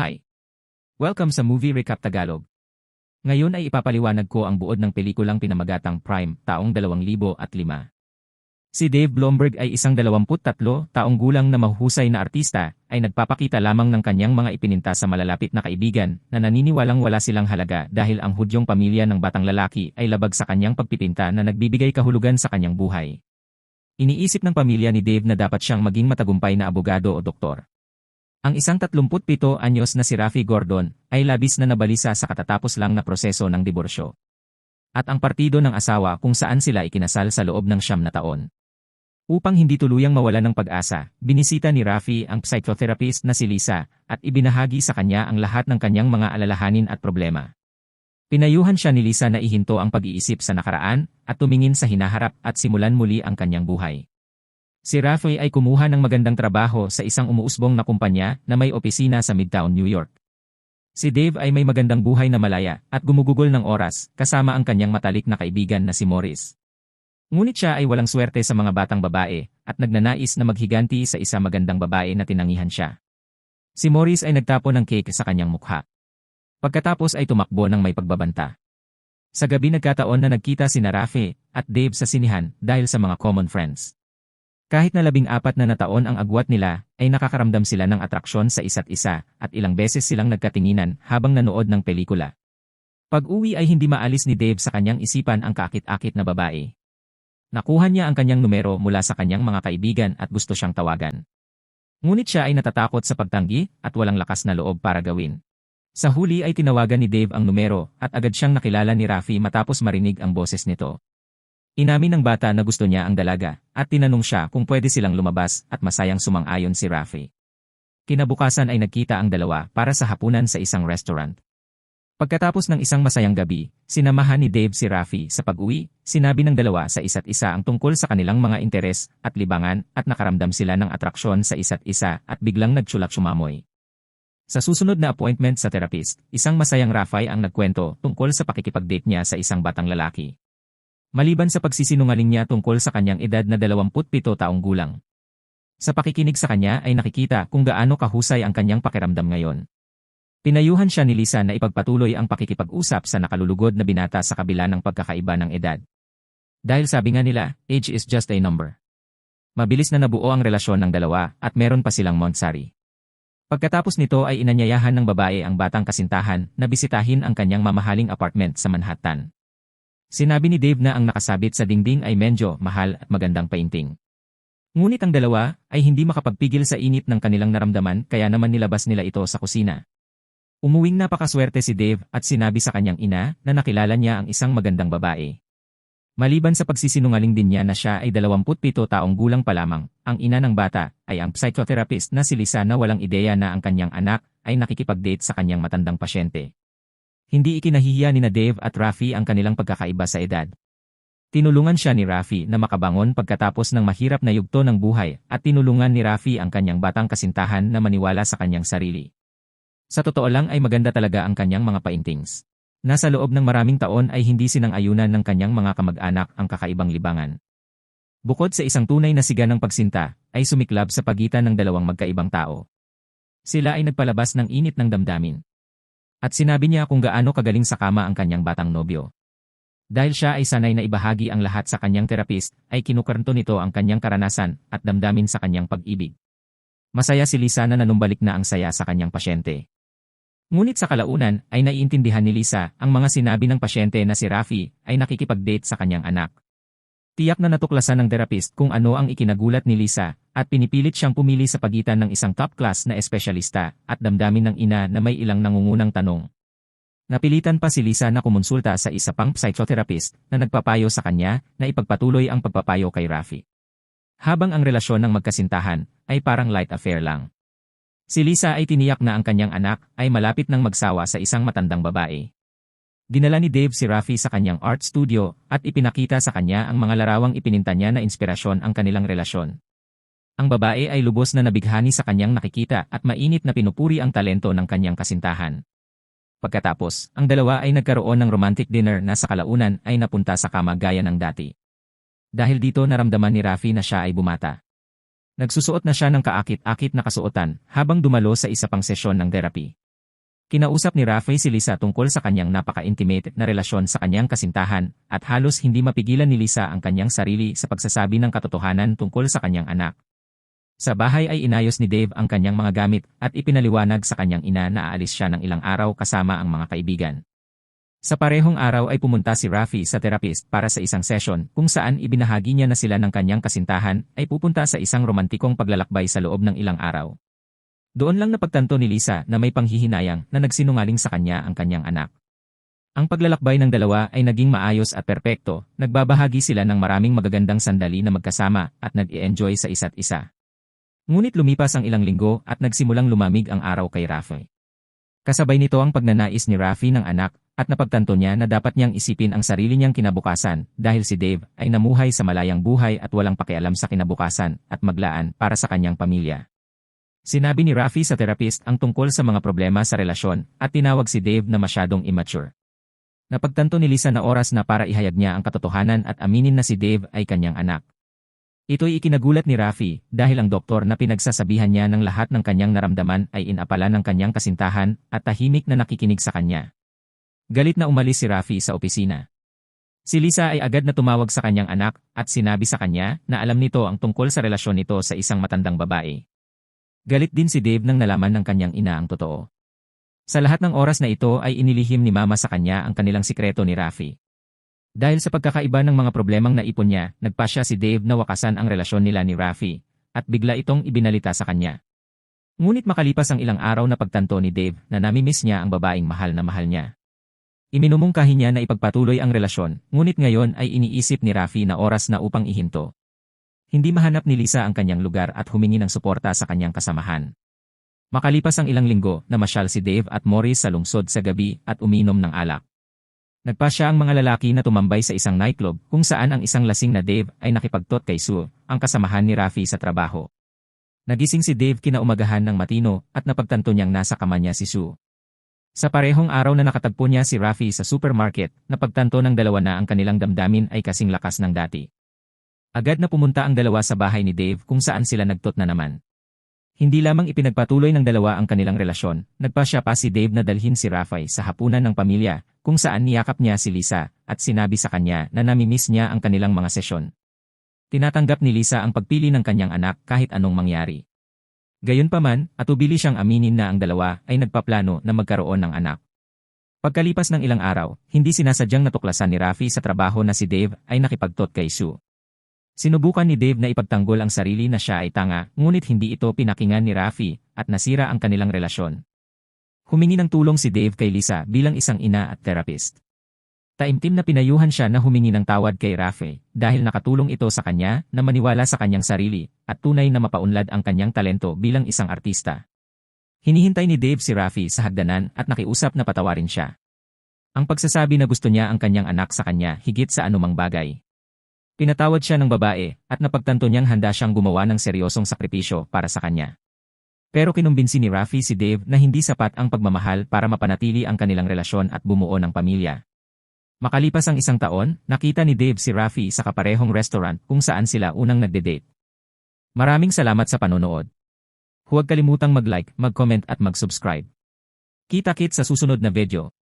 Hi! Welcome sa Movie Recap Tagalog. Ngayon ay ipapaliwanag ko ang buod ng pelikulang pinamagatang Prime taong 2005. Si Dave Blomberg ay isang 23 taong gulang na mahuhusay na artista, ay nagpapakita lamang ng kanyang mga ipininta sa malalapit na kaibigan na naniniwalang wala silang halaga dahil ang hudyong pamilya ng batang lalaki ay labag sa kanyang pagpipinta na nagbibigay kahulugan sa kanyang buhay. Iniisip ng pamilya ni Dave na dapat siyang maging matagumpay na abogado o doktor. Ang isang 37 anyos na si Rafi Gordon ay labis na nabalisa sa katatapos lang na proseso ng diborsyo. At ang partido ng asawa kung saan sila ikinasal sa loob ng 9 na taon. Upang hindi tuluyang mawala ng pag-asa, binisita ni Rafi ang psychotherapist na si Lisa at ibinahagi sa kanya ang lahat ng kanyang mga alalahanin at problema. Pinayuhan siya ni Lisa na ihinto ang pag-iisip sa nakaraan at tumingin sa hinaharap at simulan muli ang kanyang buhay. Si Rafi ay kumuha ng magandang trabaho sa isang umuusbong na kumpanya na may opisina sa Midtown, New York. Si Dave ay may magandang buhay na malaya at gumugugol ng oras kasama ang kanyang matalik na kaibigan na si Morris. Ngunit siya ay walang swerte sa mga batang babae at nagnanais na maghiganti sa isa magandang babae na tinangihan siya. Si Morris ay nagtapon ng cake sa kanyang mukha. Pagkatapos ay tumakbo ng may pagbabanta. Sa gabi nagkataon na nagkita sina Rafi at Dave sa sinihan dahil sa mga common friends. Kahit na 14 na taon ang agwat nila, ay nakakaramdam sila ng atraksyon sa isa't isa at ilang beses silang nagkatinginan habang nanood ng pelikula. Pag-uwi ay hindi maalis ni Dave sa kanyang isipan ang kaakit-akit na babae. Nakuha niya ang kanyang numero mula sa kanyang mga kaibigan at gusto siyang tawagan. Ngunit siya ay natatakot sa pagtanggi at walang lakas na loob para gawin. Sa huli ay tinawagan ni Dave ang numero at agad siyang nakilala ni Rafi matapos marinig ang boses nito. Inamin ng bata na gusto niya ang dalaga at tinanong siya kung pwede silang lumabas at masayang sumang-ayon si Rafi. Kinabukasan ay nagkita ang dalawa para sa hapunan sa isang restaurant. Pagkatapos ng isang masayang gabi, sinamahan ni Dave si Rafi sa pag-uwi, sinabi ng dalawa sa isa't isa ang tungkol sa kanilang mga interes at libangan at nakaramdam sila ng atraksyon sa isa't isa at biglang nagtsulak-sumamoy. Sa susunod na appointment sa therapist, isang masayang Rafi ang nagkwento tungkol sa pakikipag-date niya sa isang batang lalaki. Maliban sa pagsisinungaling niya tungkol sa kanyang edad na 27 taong gulang. Sa pakikinig sa kanya ay nakikita kung gaano kahusay ang kanyang pakiramdam ngayon. Pinayuhan siya ni Lisa na ipagpatuloy ang pakikipag-usap sa nakalulugod na binata sa kabila ng pagkakaiba ng edad. Dahil sabi nga nila, age is just a number. Mabilis na nabuo ang relasyon ng dalawa at meron pa silang monthsary. Pagkatapos nito ay inanyayahan ng babae ang batang kasintahan na bisitahin ang kanyang mamahaling apartment sa Manhattan. Sinabi ni Dave na ang nakasabit sa dingding ay medyo mahal at magandang painting. Ngunit ang dalawa ay hindi makapagpigil sa init ng kanilang naramdaman kaya naman nilabas nila ito sa kusina. Umuwing napakaswerte si Dave at sinabi sa kanyang ina na nakilala niya ang isang magandang babae. Maliban sa pagsisinungaling din niya na siya ay 27 taong gulang pa lamang, ang ina ng bata ay ang psychotherapist na si Lisa na walang ideya na ang kanyang anak ay nakikipag-date sa kanyang matandang pasyente. Hindi ikinahihiya ni na Dave at Rafi ang kanilang pagkakaiba sa edad. Tinulungan siya ni Rafi na makabangon pagkatapos ng mahirap na yugto ng buhay at tinulungan ni Rafi ang kanyang batang kasintahan na maniwala sa kanyang sarili. Sa totoo lang ay maganda talaga ang kanyang mga paintings. Nasa loob ng maraming taon ay hindi sinang-ayunan ng kanyang mga kamag-anak ang kakaibang libangan. Bukod sa isang tunay na siga ng pagsinta, ay sumiklab sa pagitan ng dalawang magkaibang tao. Sila ay nagpalabas ng init ng damdamin. At sinabi niya kung gaano kagaling sa kama ang kanyang batang nobyo. Dahil siya ay sanay na ibahagi ang lahat sa kanyang therapist, ay kinukwento nito ang kanyang karanasan at damdamin sa kanyang pag-ibig. Masaya si Lisa na nanumbalik na ang saya sa kanyang pasyente. Ngunit sa kalaunan ay naiintindihan ni Lisa ang mga sinabi ng pasyente na si Rafi ay nakikipag-date sa kanyang anak. Tiyak na natuklasan ng therapist kung ano ang ikinagulat ni Lisa at pinipilit siyang pumili sa pagitan ng isang top-class na espesyalista at damdamin ng ina na may ilang nangungunang tanong. Napilitan pa si Lisa na kumonsulta sa isa pang psychotherapist na nagpapayo sa kanya na ipagpatuloy ang pagpapayo kay Rafi. Habang ang relasyon ng magkasintahan ay parang light affair lang. Si Lisa ay tiniyak na ang kanyang anak ay malapit nang magsawa sa isang matandang babae. Dinala ni Dave si Rafi sa kanyang art studio at ipinakita sa kanya ang mga larawang ipininta niya na inspirasyon ang kanilang relasyon. Ang babae ay lubos na nabighani sa kanyang nakikita at mainit na pinupuri ang talento ng kanyang kasintahan. Pagkatapos, ang dalawa ay nagkaroon ng romantic dinner na sa kalaunan ay napunta sa kama gaya ng dati. Dahil dito naramdaman ni Rafi na siya ay bumata. Nagsusuot na siya ng kaakit-akit na kasuotan habang dumalo sa isa pang sesyon ng therapy. Kinausap ni Rafi si Lisa tungkol sa kanyang napaka-intimate na relasyon sa kanyang kasintahan at halos hindi mapigilan ni Lisa ang kanyang sarili sa pagsasabi ng katotohanan tungkol sa kanyang anak. Sa bahay ay inayos ni Dave ang kanyang mga gamit at ipinaliwanag sa kanyang ina na aalis siya ng ilang araw kasama ang mga kaibigan. Sa parehong araw ay pumunta si Rafi sa therapist para sa isang session kung saan ibinahagi niya na sila ng kanyang kasintahan ay pupunta sa isang romantikong paglalakbay sa loob ng ilang araw. Doon lang napagtanto ni Lisa na may panghihinayang na nagsinungaling sa kanya ang kanyang anak. Ang paglalakbay ng dalawa ay naging maayos at perpekto, nagbabahagi sila ng maraming magagandang sandali na magkasama at nag-i-enjoy sa isa't isa. Ngunit lumipas ang ilang linggo at nagsimulang lumamig ang araw kay Rafi. Kasabay nito ang pagnanais ni Rafi ng anak at napagtanto niya na dapat niyang isipin ang sarili niyang kinabukasan dahil si Dave ay namuhay sa malayang buhay at walang pakialam sa kinabukasan at maglaan para sa kanyang pamilya. Sinabi ni Rafi sa therapist ang tungkol sa mga problema sa relasyon at tinawag si Dave na masyadong immature. Napagtanto ni Lisa na oras na para ihayag niya ang katotohanan at aminin na si Dave ay kanyang anak. Ito'y ikinagulat ni Rafi dahil ang doktor na pinagsasabihan niya ng lahat ng kanyang naramdaman ay inapala ng kanyang kasintahan at tahimik na nakikinig sa kanya. Galit na umalis si Rafi sa opisina. Si Lisa ay agad na tumawag sa kanyang anak at sinabi sa kanya na alam nito ang tungkol sa relasyon nito sa isang matandang babae. Galit din si Dave nang nalaman ng kanyang ina ang totoo. Sa lahat ng oras na ito ay inilihim ni Mama sa kanya ang kanilang sikreto ni Rafi. Dahil sa pagkakaiba ng mga problemang naipon niya, nagpasya si Dave na wakasan ang relasyon nila ni Rafi, at bigla itong ibinalita sa kanya. Ngunit makalipas ang ilang araw na pagtanto ni Dave na namimiss niya ang babaeng mahal na mahal niya. Iminumungkahi niya na ipagpatuloy ang relasyon, ngunit ngayon ay iniisip ni Rafi na oras na upang ihinto. Hindi mahanap ni Lisa ang kanyang lugar at humingi ng suporta sa kanyang kasamahan. Makalipas ang ilang linggo, namasyal si Dave at Morris sa lungsod sa gabi at uminom ng alak. Nagpasya ang mga lalaki na tumambay sa isang nightclub kung saan ang isang lasing na Dave ay nakipagtot kay Sue, ang kasamahan ni Rafi sa trabaho. Nagising si Dave kinaumagahan ng matino at napagtanto niyang nasa kama niya si Sue. Sa parehong araw na nakatagpo niya si Rafi sa supermarket, napagtanto ng dalawa na ang kanilang damdamin ay kasing lakas ng dati. Agad na pumunta ang dalawa sa bahay ni Dave kung saan sila nagtot na naman. Hindi lamang ipinagpatuloy ng dalawa ang kanilang relasyon, nagpasya pa si Dave na dalhin si Rafi sa hapunan ng pamilya, kung saan niyakap niya si Lisa at sinabi sa kanya na namimiss niya ang kanilang mga sesyon. Tinatanggap ni Lisa ang pagpili ng kanyang anak kahit anong mangyari. Gayunpaman, atubili siyang aminin na ang dalawa ay nagpaplano na magkaroon ng anak. Pagkalipas ng ilang araw, hindi sinasadyang natuklasan ni Rafi sa trabaho na si Dave ay nakipagtot kay Sue. Sinubukan ni Dave na ipagtanggol ang sarili na siya ay tanga, ngunit hindi ito pinakinggan ni Rafi at nasira ang kanilang relasyon. Humingi ng tulong si Dave kay Lisa bilang isang ina at therapist. Taimtim na pinayuhan siya na humingi ng tawad kay Rafi dahil nakatulong ito sa kanya na maniwala sa kanyang sarili at tunay na mapaunlad ang kanyang talento bilang isang artista. Hinihintay ni Dave si Rafi sa hagdanan at nakiusap na patawarin siya. Ang pagsasabi na gusto niya ang kanyang anak sa kanya higit sa anumang bagay. Pinatawad siya ng babae at napagtanto niyang handa siyang gumawa ng seryosong sakripisyo para sa kanya. Pero kinumbinsi ni Rafi si Dave na hindi sapat ang pagmamahal para mapanatili ang kanilang relasyon at bumuo ng pamilya. Makalipas ang isang taon, nakita ni Dave si Rafi sa kaparehong restaurant kung saan sila unang nagde-date. Maraming salamat sa panonood. Huwag kalimutang mag-like, mag-comment at mag-subscribe. Kita-kits sa susunod na video.